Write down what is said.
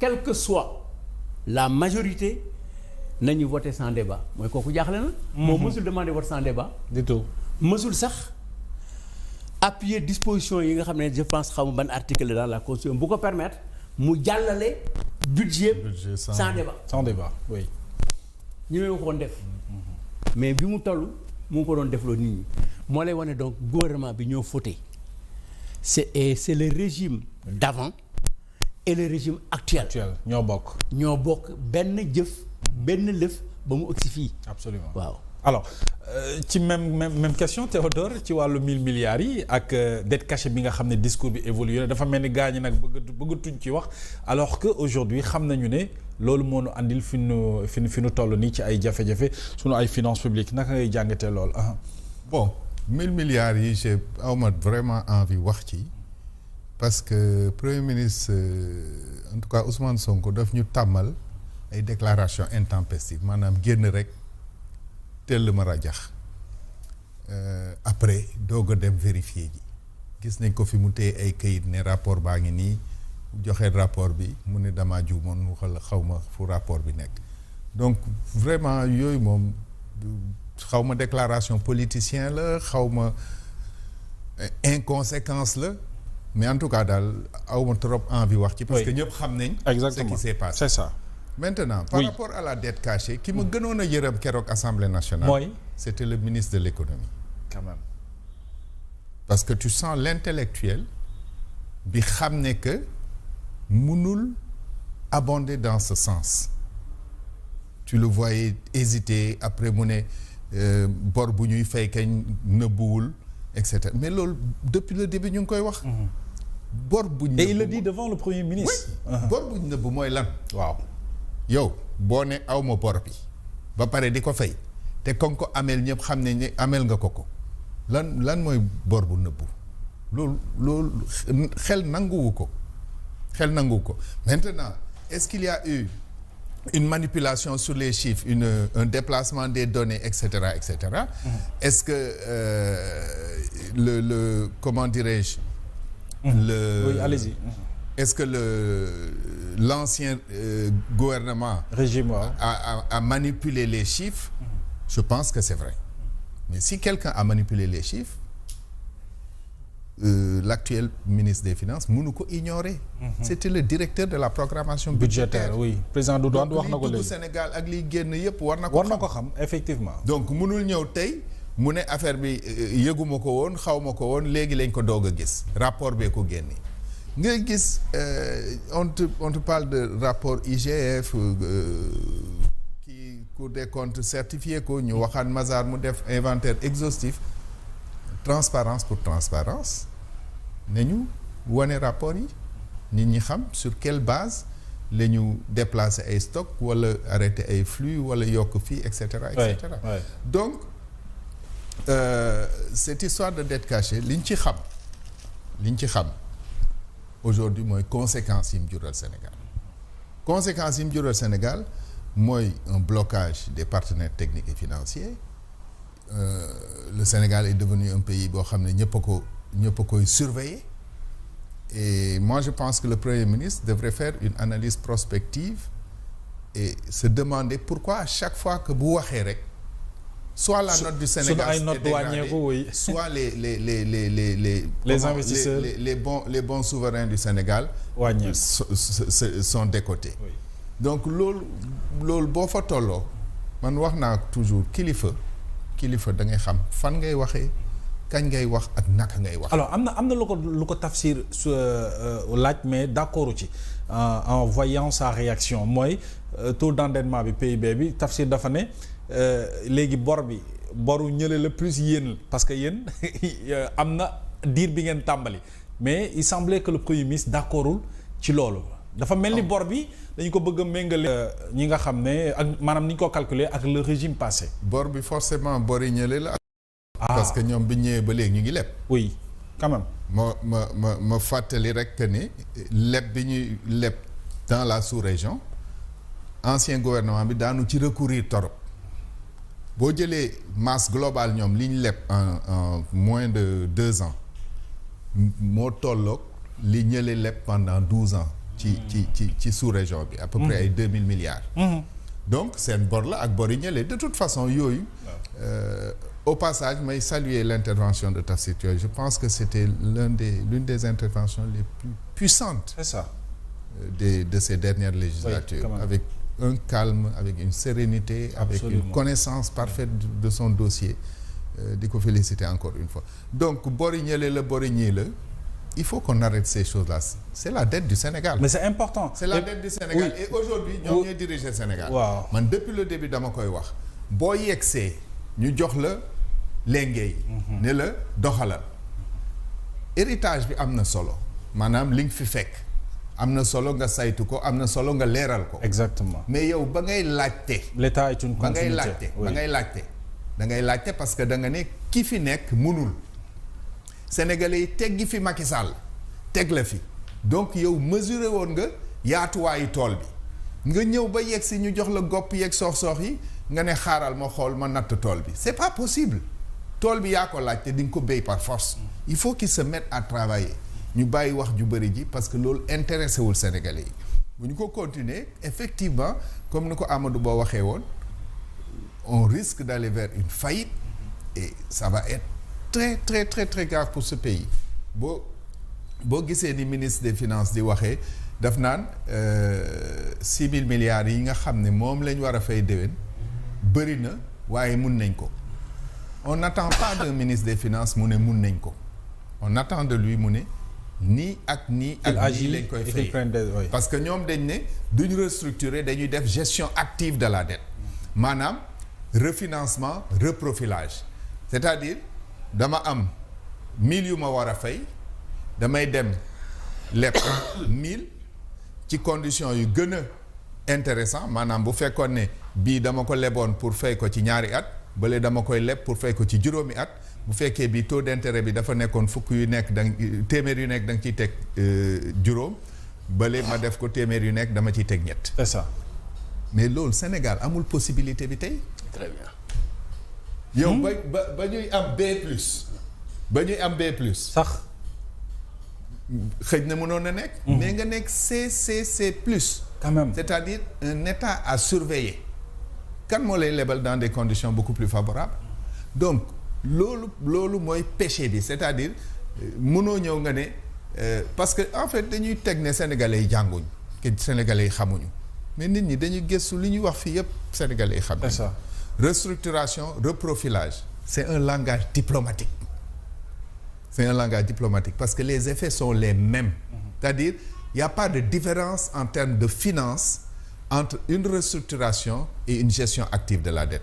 quelle que soit la majorité nañu voter sans débat mooy kooku jaaxle na. moom mësul demander vote sans débat. du tout mësul sax appuyer disposition yi nga xam ne je pense xamu ban article dans la constitution bu ko permettre mu jàllale budget sans débat. sans débat oui. ñu ne ko doon def. mais bi mu toll mu ngi ko doon defloo nit ñi. moo lay wane donc gouvernement bi ñoo fauté c'est le régime d'avant et le régime actuel. ñoo bokk benn jëf benn lëf ba mu ëgsi fii. absolument waaw. alors ci même question Théodore ci wàllu 1000 milliards yi ak dette cachée bi nga xam ne discours bi évolué dafa mel ni gars ñi nag bëggatuñ ci wax alors que aujourd'hui xam nañu ne loolu moo nu andil fi nu toll nii ci ay jafe-jafe sunu ay finances publiques naka ngay jàngatee loolu. bon 1000 milliards yi j'ai awma vraiment envie wax ci parce que premier ministre en tout cas Ousmane Sonko daf ñu tàmmal ay déclarations intempestives maanaam génn rek. teel ma rajax après doog a dem vérifier ji gis nañ ko fi mu téye ay kayit ne rapport baa ngi nii joxe rapport bi mu ne damaa juumoon waxal xaw ma fu rapport bi nekk donc vraiment yooyu moom xaw ma déclaration politicien la xaw ma inconséquence la mais en tout cas daal awma trop envie wax ci parce que ñëpp xam nañ ce qui s'est passé c'est ça. Maintenant, par rapport à la dette cachée, qui me gënoon a yërëm keroog Assemblée nationale, c'était le ministre de l'économie. Quand même. Parce que tu sens l'intellectuel bi xam ne que mënul abonder dans ce sens. Tu le voyais hésiter après mu ne bor bu ñuy fay kañ nëbbuwul et cetera mais loolu depuis le début ñu ngi koy wax. bor bu ñu nëbbu et il le dit devant le premier ministre. oui bor bu ñu nëbbu mooy lan. waaw. yow boo ne awma bor bi ba pare di ko fay te kon ko ameel ñëpp xam ne ni ameel nga ko lan mooy bor bu nëbbu loolu xel nanguwu ko maintenant est-ce qu'il y a eu une manipulation sur les chiffres un déplacement des données et cetera est-ce que le comment dirais-je oui, allez-y. Est-ce que l'ancien gouvernement régime a manipulé les chiffres? Je pense que c'est vrai. Mais si quelqu'un a manipulé les chiffres, l'actuel ministre des Finances mënu ko ignorer. C'était le directeur de la programmation budgétaire. Oui, président Doudou Wade wax na ko léegi. donc Sénégal ak liy génn yëpp war na ko xam effectivement. donc mënul ñëw tey mu ne affaire bi yëguma ko woon xawma ko woon léegi lañ ko doog a gis rapport bee ko génne. nga gis on te parle de rapport IGF kii Cour des comptes certifié ko ñu waxaan Mazar mu def inventaire exhaustif transparence pour transparence nañu wane rapport yi nit ñi xam sur quelle base la ñu déplacer ay stock wala arrêter ay flux wala yokk fii et cetera donc cette histoire de dette cachée liñ ci xam aujourd'hui mooy conséquences yi mu jural Sénégal mooy un blocage des partenaires techniques et financiers le Sénégal est devenu un pays boo xam ne ñëpp a koy surveiller et moi je pense que le Premier ministre devrait faire une analyse prospective et se demander pourquoi à chaque fois que bu waxee rek soit la note du Sénégal est dégradée, soit les investisseurs les bons souverains du Sénégal sont décotés. Oui. Donc loolu boo fa tolloo man wax naa toujours kilifa da ngay xam fan ngay waxee kañ ngay wax ak naka ngay wax. alors am na lu ko Tafsir laaj mais d'accord ci en voyant sa réaction mooy taux d'endettement bi PIB bi Tafsir dafa ne léegi boru ñële la plus yéen parce que yéen am na diir bi ngeen tàmbali mais il semblait que le Premier ministre d'accordul ci loolu dafa mel ni bor bi dañu ko bëgg a méngale ñi nga xam ne ak maanaam ni ñu ko calculer ak le régime passé. bor bi forcément bori ñële la. parce que ñoom bi ñëwee ba léegi ñu ngi leb. oui quand même. ma fàttali rek que ni leb bi ñuy leb dans la sous-région ancien gouvernement bi daanu ci recourir torop boo jëlee masse globale ñoom li ñu leb en moins de 2 ans moo tolloog li ñële leb pendant 12 ans ci sous-région bi à peu près ay 2000 milliards donc seen bor la ak bor yi ñële de toute façon yooyu au passage may saluer l'intervention de Tafsir Thioye je pense que c'était l'une des interventions les plus puissantes c'est ça de ces dernières législatures oui, avec un calme avec une sérénité avec Absolument. Une connaissance parfaite de son dossier di ko féliciter encore une fois donc bori ñële la bori ñii la il faut qu'on arrête ces choses-là c'est la dette du Sénégal mais c'est important c'est la dette du Sénégal oui. Et aujourd'hui ñoom ñooy diriger Sénégal waaw man depuis le début dama koy wax boo yegsee ñu jox la léngéey ne la doxalal héritage bi am na solo maanaam li nga fi fekk am na solo nga saytu ko am na solo nga leeral ko exactement mais yow ba ngay laajte l'État est une continuité ba ngay laajte da ngay laajte parce que da nga ne ki fi nekk mënul Sénégalais yi teggi fi Macky Sall teg la fi donc yow mesuré woon nga yaatuwaayu tool bi nga ñëw ba yegg si ñu jox la gopp yeeg soox-soox yi nga ne xaaral ma xool ma natt tool bi c'est pas possible tool bi yaa ko laaj te di nga ko béy par force il faut qu'ils se mettent à travailler ñu bàyyi wax ju bëri ji parce que loolu intéressé wul Sénégalais yi bu ñu ko continuer effectivement comme ni ko Amadou Ba waxee woon on risque d'aller vers une faillite et ça va être très très très très grave pour ce pays boo gisee ni ministre des finances di waxee daf naan 6 000 milliards yi nga xam ne moom lañ war a fay déwén bëri na waaye mun nañ ko on n'attend pas d'un ministre des finances mu ne mun nañ ko on attend de lui mu ne nii ak nii lañ koy fay parce que ñoom dañ ne duñ restructurer dañuy def gestion active de la dette maanaam refinancement reprofilage c'est-à-dire dama am 1000 yu ma war a fay damay dem leb 1000 ci conditions yu gën a intéressant maanaam bu fekkoon ne bii dama ko leboon pour fay ko ci ñaari at bële dama koy leb pour fay ko ci juróomi at bu fekkee bi taux d'intérêt bi dafa nekkoon fukk yu nekk téeméer yu nekk da nga ciy teg juróom bële ma def ko téeméer yu nekk dama ciy teg ñett. c'est ça. mais loolu Sénégal amul possibilité bi tey. très bien. yow ba ñuy am B+. sax. xëj na mënoon na nekk. mais nga nekk CCC+. quand même c'est-à-dire un état à surveiller. kan moo lay lebal dans des conditions beaucoup plus favorables donc loolu mooy péché bi c'est-à-dire mënoo ñëw nga ne parce que en fait dañuy teg ne sénégalais yi jànguñ que sénégalais yi xamuñu mais nit ñi dañuy gëstu li ñuy wax fii yëpp sénégalais yi xamuñu. c'est ça. Restructuration reprofilage c'est un langage diplomatique parce que les effets sont les mêmes c'est-à-dire il n'y a pas de différence en termes de finances entre une restructuration et une gestion active de la dette.